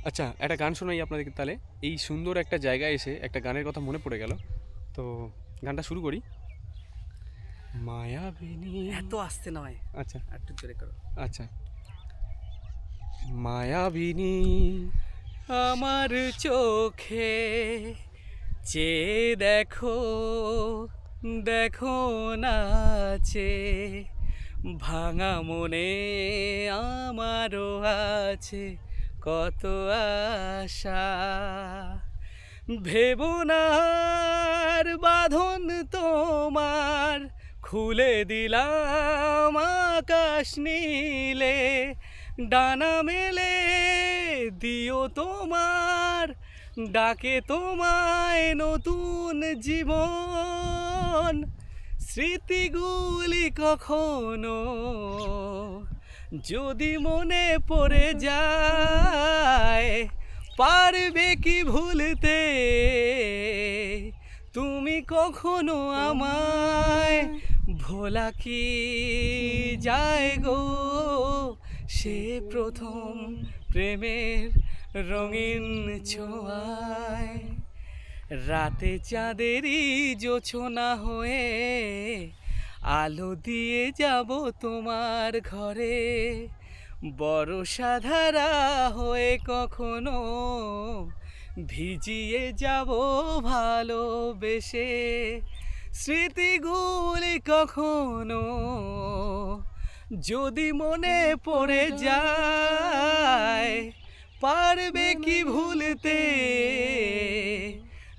আচ্ছা, একটা গান শোনাই আপনাদেরকে তাহলে। এই সুন্দর একটা জায়গায় এসে একটা গানের কথা মনে পড়ে গেল। তো গানটা শুরু করি। মায়াবিনী। এত আসতে নয়, আচ্ছা একটু জোরে করো। আচ্ছা। মায়াবিনী আমার চোখে চেয়ে দেখো, দেখো নাচে ভাঙা মনে আমারও আছে কত আশা। ভেবো না আর বাঁধন তোমার, খুলে দিলাম আকাশ নীলে, ডানা মেলে দিও তোমার ডাকে তোমায় নতুন জীবন। স্মৃতিগুলি কখনো যদি মনে পড়ে যায়, পারবে কি ভুলতে তুমি কখনো আমায়? ভোলা কি যায় গো সে প্রথম প্রেমের রঙিন ছোঁয়ায়। রাতে চাঁদেরই জোছনা হয়ে আলো দিয়ে যাব তোমার ঘরে, বর্ষাধারা হয়ে কখনো ভিজিয়ে যাব ভালোবেসে। স্মৃতিগুলি কখনো যদি মনে পড়ে যায়, পারবে কি ভুলতে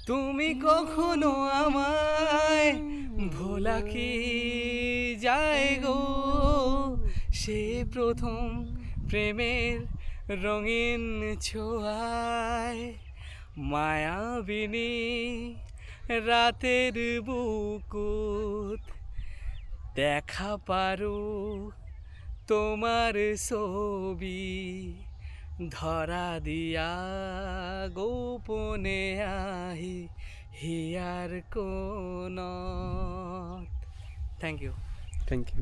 তুমি কখনো আমায়? ভোলা কি যায় গো সে প্রথম প্রেমের রঙিন ছোঁয়ায়। মায়াবিনী রাতের বুকুত দেখা পারো তোমার ছবি, ধরা দিয়া গোপনে আহি হিয়ার কোন। Thank you. Thank you.